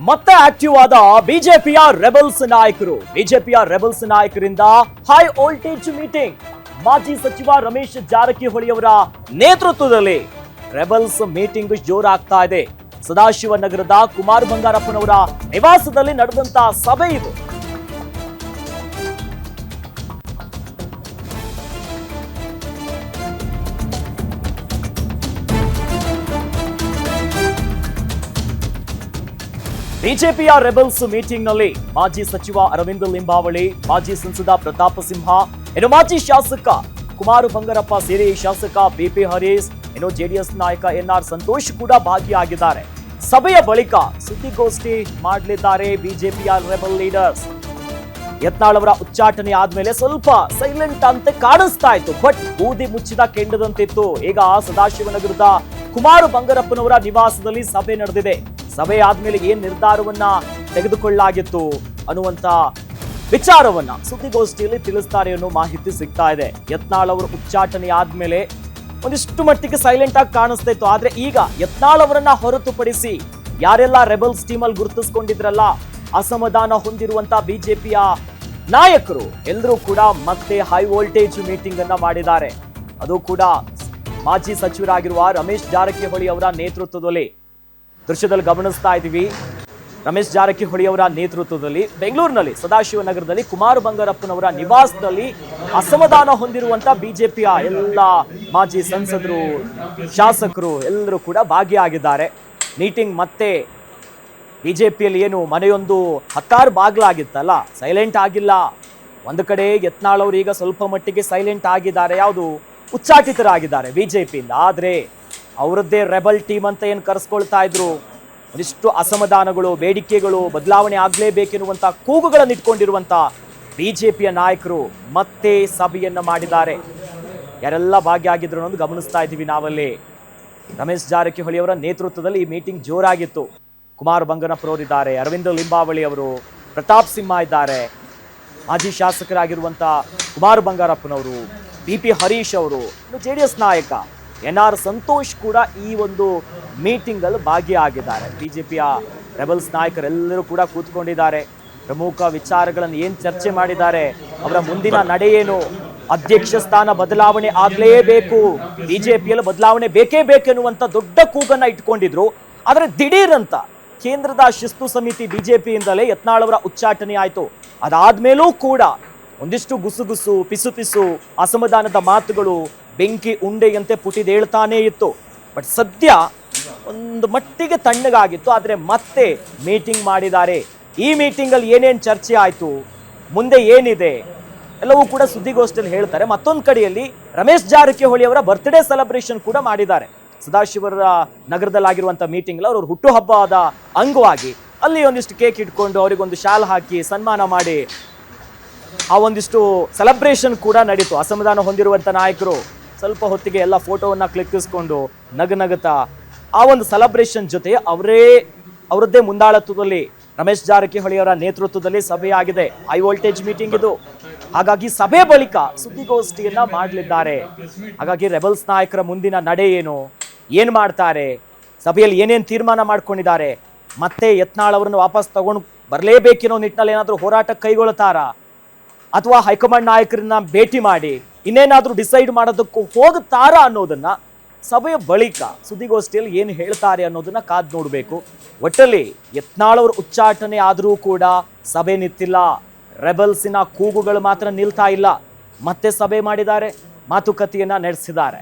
ಮತ್ತೆ ಆಕ್ಟಿವ್ ಆದ ಬಿಜೆಪಿಯ ರೆಬಲ್ಸ್ ನಾಯಕರಿಂದ ಹೈ ವೋಲ್ಟೇಜ್ ಮೀಟಿಂಗ್. ಮಾಜಿ ಸಚಿವ ರಮೇಶ್ ಜಾರಕಿಹೊಳಿ ಅವರ ನೇತೃತ್ವದಲ್ಲಿ ರೆಬಲ್ಸ್ ಮೀಟಿಂಗ್ ಜೋರಾಗ್ತಾ ಇದೆ. ಸದಾಶಿವನಗರದ ಕುಮಾರ್ ಬಂಗಾರಪ್ಪನವರ ನಿವಾಸದಲ್ಲಿ ನಡೆದಂತ ಸಭೆ ಇದು. ಬಿಜೆಪಿಯ ರೆಬಲ್ಸ್ ಮೀಟಿಂಗ್ ನಲ್ಲಿ ಮಾಜಿ ಸಚಿವ ಅರವಿಂದ ಲಿಂಬಾವಳಿ, ಮಾಜಿ ಸಂಸದ ಪ್ರತಾಪ ಸಿಂಹ, ಇನ್ನು ಮಾಜಿ ಶಾಸಕ ಕುಮಾರ ಬಂಗಾರಪ್ಪ ಸೇರಿ ಶಾಸಕ ಬಿಪಿ ಹರೀಶ್, ಇನ್ನು ಜೆಡಿಎಸ್ ನಾಯಕ ಎನ್ಆರ್ ಸಂತೋಷ್ ಕೂಡ ಭಾಗಿಯಾಗಿದ್ದಾರೆ. ಸಭೆಯ ಬಳಿಕ ಸುದ್ದಿಗೋಷ್ಠಿ ಮಾಡಲಿದ್ದಾರೆ ಬಿಜೆಪಿಯ ರೆಬಲ್ ಲೀಡರ್ಸ್. ಯತ್ನಾಳ್ ಅವರ ಉಚ್ಚಾಟನೆ ಆದ್ಮೇಲೆ ಸ್ವಲ್ಪ ಸೈಲೆಂಟ್ ಅಂತ ಕಾಣಿಸ್ತಾ ಇತ್ತು, ಬಟ್ ಬೂದಿ ಮುಚ್ಚಿದ ಕೆಂಡದಂತಿತ್ತು. ಈಗ ಸದಾಶಿವನಗರದ ಕುಮಾರ ಬಂಗಾರಪ್ಪನವರ ನಿವಾಸದಲ್ಲಿ ಸಭೆ ನಡೆದಿದೆ. ಸಭೆ ಆದ್ಮೇಲೆ ಏನ್ ನಿರ್ಧಾರವನ್ನ ತೆಗೆದುಕೊಳ್ಳಲಾಗಿತ್ತು ಅನ್ನುವಂತ ವಿಚಾರವನ್ನ ಸುದ್ದಿಗೋಷ್ಠಿಯಲ್ಲಿ ತಿಳಿಸ್ತಾರೆ ಅನ್ನೋ ಮಾಹಿತಿ ಸಿಗ್ತಾ ಇದೆ. ಯತ್ನಾಳ್ ಅವರು ಉಚ್ಚಾಟನೆ ಆದ್ಮೇಲೆ ಒಂದಿಷ್ಟು ಮಟ್ಟಿಗೆ ಸೈಲೆಂಟ್ ಆಗಿ ಕಾಣಿಸ್ತಾ ಇತ್ತು. ಆದ್ರೆ ಈಗ ಯತ್ನಾಳ್ ಅವರನ್ನ ಹೊರತುಪಡಿಸಿ ಯಾರೆಲ್ಲ ರೆಬಲ್ಸ್ ಟೀಮ್ ಅಲ್ಲಿ ಗುರುತಿಸ್ಕೊಂಡಿದ್ರಲ್ಲ, ಅಸಮಾಧಾನ ಹೊಂದಿರುವಂತ ಬಿಜೆಪಿಯ ನಾಯಕರು ಎಲ್ಲರೂ ಕೂಡ ಮತ್ತೆ ಹೈ ವೋಲ್ಟೇಜ್ ಮೀಟಿಂಗ್ ಅನ್ನ ಮಾಡಿದ್ದಾರೆ. ಅದು ಕೂಡ ಮಾಜಿ ಸಚಿವರಾಗಿರುವ ರಮೇಶ್ ಜಾರಕಿಹೊಳಿ ಅವರ ನೇತೃತ್ವದಲ್ಲಿ. ದೃಶ್ಯದಲ್ಲಿ ಗಮನಿಸ್ತಾ ಇದ್ದೀವಿ, ರಮೇಶ್ ಜಾರಕಿಹೊಳಿ ಅವರ ನೇತೃತ್ವದಲ್ಲಿ ಬೆಂಗಳೂರಿನಲ್ಲಿ ಸದಾಶಿವನಗರದಲ್ಲಿ ಕುಮಾರ ಬಂಗಾರಪ್ಪನವರ ನಿವಾಸದಲ್ಲಿ ಅಸಮಾಧಾನ ಹೊಂದಿರುವಂತ ಬಿಜೆಪಿಯ ಎಲ್ಲ ಮಾಜಿ ಸಂಸದರು, ಶಾಸಕರು ಎಲ್ಲರೂ ಕೂಡ ಭಾಗಿಯಾಗಿದ್ದಾರೆ. ಮೀಟಿಂಗ್ ಮತ್ತೆ ಬಿಜೆಪಿಯಲ್ಲಿ ಏನು ಮನೆಯೊಂದು ಹತ್ತಾರು ಬಾಗ್ಲಾಗಿತ್ತಲ್ಲ, ಸೈಲೆಂಟ್ ಆಗಿಲ್ಲ. ಒಂದು ಕಡೆ ಯತ್ನಾಳ್ ಅವರು ಈಗ ಸ್ವಲ್ಪ ಮಟ್ಟಿಗೆ ಸೈಲೆಂಟ್ ಆಗಿದ್ದಾರೆ, ಯಾವುದು ಉಚ್ಚಾಟಿತರಾಗಿದ್ದಾರೆ ಬಿಜೆಪಿಯಿಂದ. ಆದ್ರೆ ಅವರದ್ದೇ ರೆಬಲ್ ಟೀಮ್ ಅಂತ ಏನು ಕರೆಸ್ಕೊಳ್ತಾ ಇದ್ರು, ಒಂದಿಷ್ಟು ಅಸಮಾಧಾನಗಳು, ಬೇಡಿಕೆಗಳು, ಬದಲಾವಣೆ ಆಗ್ಲೇಬೇಕೆನ್ನುವಂತ ಕೂಗುಗಳನ್ನು ಇಟ್ಕೊಂಡಿರುವಂತ ಬಿಜೆಪಿಯ ನಾಯಕರು ಮತ್ತೆ ಸಭೆಯನ್ನ ಮಾಡಿದ್ದಾರೆ. ಯಾರೆಲ್ಲ ಭಾಗಿಯಾಗಿದ್ರು ಅನ್ನೋದು ಗಮನಿಸ್ತಾ ಇದ್ದೀವಿ ನಾವಲ್ಲಿ. ರಮೇಶ್ ಜಾರಕಿಹೊಳಿ ಅವರ ನೇತೃತ್ವದಲ್ಲಿ ಈ ಮೀಟಿಂಗ್ ಜೋರಾಗಿತ್ತು. ಕುಮಾರ ಬಂಗಾರಪ್ಪನವರಿದ್ದಾರೆ, ಅರವಿಂದ ಲಿಂಬಾವಳಿ ಅವರು, ಪ್ರತಾಪ್ ಸಿಂಹ ಇದ್ದಾರೆ, ಮಾಜಿ ಶಾಸಕರಾಗಿರುವಂತ ಕುಮಾರ ಬಂಗಾರಪ್ಪನವರು, ಬಿಪಿ ಹರೀಶ್ ಅವರು, ಜೆಡಿಎಸ್ ನಾಯಕ ಎನ್ಆರ್ ಸಂತೋಷ್ ಕೂಡ ಈ ಒಂದು ಮೀಟಿಂಗ್ ಅಲ್ಲಿ ಭಾಗಿಯಾಗಿದ್ದಾರೆ. ಬಿಜೆಪಿಯ ರೆಬಲ್ಸ್ ನಾಯಕರೆಲ್ಲರೂ ಕೂಡ ಕೂತ್ಕೊಂಡಿದ್ದಾರೆ. ಪ್ರಮುಖ ವಿಚಾರಗಳನ್ನು ಏನ್ ಚರ್ಚೆ ಮಾಡಿದ್ದಾರೆ, ಅವರ ಮುಂದಿನ ನಡೆ ಏನು, ಅಧ್ಯಕ್ಷ ಸ್ಥಾನ ಬದಲಾವಣೆ ಆಗ್ಲೇಬೇಕು, ಬಿಜೆಪಿಯಲ್ಲಿ ಬದಲಾವಣೆ ಬೇಕೇ ಬೇಕೆನ್ನುವಂತ ದೊಡ್ಡ ಕೂಗನ್ನ ಇಟ್ಕೊಂಡಿದ್ರು. ಆದ್ರೆ ದಿಢೀರ್ ಅಂತ ಕೇಂದ್ರದ ಶಿಸ್ತು ಸಮಿತಿ ಬಿಜೆಪಿಯಿಂದಲೇ ಯತ್ನಾಳ್ ಅವರ ಉಚ್ಚಾಟನೆ ಆಯ್ತು. ಅದಾದ್ಮೇಲೂ ಕೂಡ ಒಂದಿಷ್ಟು ಗುಸುಗುಸು, ಪಿಸು ಅಸಮಾಧಾನದ ಮಾತುಗಳು ಬೆಂಕಿ ಉಂಡೆಯಂತೆ ಪುಟಿದೇಳ್ತಾನೇ ಇತ್ತು. ಬಟ್ ಸದ್ಯ ಒಂದು ಮಟ್ಟಿಗೆ ತಣ್ಣಗಾಗಿತ್ತು. ಆದ್ರೆ ಮತ್ತೆ ಮೀಟಿಂಗ್ ಮಾಡಿದ್ದಾರೆ. ಈ ಮೀಟಿಂಗ್ ಅಲ್ಲಿ ಏನೇನು ಚರ್ಚೆ ಆಯ್ತು, ಮುಂದೆ ಏನಿದೆ ಎಲ್ಲವೂ ಕೂಡ ಸುದ್ದಿಗೋಷ್ಠಿಯಲ್ಲಿ ಹೇಳ್ತಾರೆ. ಮತ್ತೊಂದು ಕಡೆಯಲ್ಲಿ ರಮೇಶ್ ಜಾರಕಿಹೊಳಿ ಅವರ ಬರ್ತ್ಡೇ ಸೆಲೆಬ್ರೇಷನ್ ಕೂಡ ಮಾಡಿದ್ದಾರೆ. ಸದಾಶಿವರ ನಗರದಲ್ಲಾಗಿರುವಂಥ ಮೀಟಿಂಗ್ ಅವ್ರ ಹುಟ್ಟುಹಬ್ಬದ ಅಂಗವಾಗಿ ಅಲ್ಲಿ ಒಂದಿಷ್ಟು ಕೇಕ್ ಇಟ್ಕೊಂಡು ಅವರಿಗೊಂದು ಶಾಲ್ ಹಾಕಿ ಸನ್ಮಾನ ಮಾಡಿ ಆ ಒಂದಿಷ್ಟು ಸೆಲೆಬ್ರೇಷನ್ ಕೂಡ ನಡೀತು. ಅಸಮಾಧಾನ ಹೊಂದಿರುವಂಥ ನಾಯಕರು ಸ್ವಲ್ಪ ಹೊತ್ತಿಗೆ ಎಲ್ಲ ಫೋಟೋವನ್ನು ಕ್ಲಿಕ್ಕಿಸ್ಕೊಂಡು ನಗನಗುತ್ತಾ ಆ ಒಂದು ಸೆಲೆಬ್ರೇಷನ್ ಜೊತೆ ಅವರದ್ದೇ ಮುಂದಾಳತ್ವದಲ್ಲಿ ರಮೇಶ್ ಜಾರಕಿಹೊಳಿ ಅವರ ನೇತೃತ್ವದಲ್ಲಿ ಸಭೆಯಾಗಿದೆ. ಹೈ ವೋಲ್ಟೇಜ್ ಮೀಟಿಂಗ್ ಇದು. ಹಾಗಾಗಿ ಸಭೆ ಬಳಿಕ ಸುದ್ದಿಗೋಷ್ಠಿಯನ್ನ ಮಾಡಲಿದ್ದಾರೆ. ಹಾಗಾಗಿ ರೆಬಲ್ಸ್ ನಾಯಕರ ಮುಂದಿನ ನಡೆ ಏನು ಮಾಡ್ತಾರೆ, ಸಭೆಯಲ್ಲಿ ಏನೇನು ತೀರ್ಮಾನ ಮಾಡ್ಕೊಂಡಿದ್ದಾರೆ, ಮತ್ತೆ ಯತ್ನಾಳ್ ಅವರನ್ನು ವಾಪಸ್ ತಗೊಂಡು ಬರಲೇಬೇಕಿರೋ ನಿಟ್ಟಿನಲ್ಲಿ ಏನಾದರೂ ಹೋರಾಟ ಕೈಗೊಳ್ತಾರಾ, ಅಥವಾ ಹೈಕಮಾಂಡ್ ನಾಯಕರನ್ನ ಭೇಟಿ ಮಾಡಿ ಇನ್ನೇನಾದ್ರೂ ಡಿಸೈಡ್ ಮಾಡೋದಕ್ಕೂ ಹೋಗುತ್ತಾರಾ ಅನ್ನೋದನ್ನ ಸಭೆಯ ಬಳಿಕ ಸುದ್ದಿಗೋಷ್ಠಿಯಲ್ಲಿ ಏನು ಹೇಳ್ತಾರೆ ಅನ್ನೋದನ್ನ ಕಾದ್ ನೋಡಬೇಕು. ಒಟ್ಟಲ್ಲಿ ಯತ್ನಾಳ್ ಅವ್ರ ಉಚ್ಚಾಟನೆ ಆದರೂ ಕೂಡ ಸಭೆ ನಿಂತಿಲ್ಲ. ರೆಬಲ್ಸಿನ ಕೂಗುಗಳು ಮಾತ್ರ ನಿಲ್ತಾ ಇಲ್ಲ. ಮತ್ತೆ ಸಭೆ ಮಾಡಿದ್ದಾರೆ, ಮಾತುಕತೆಯನ್ನ ನಡೆಸಿದ್ದಾರೆ.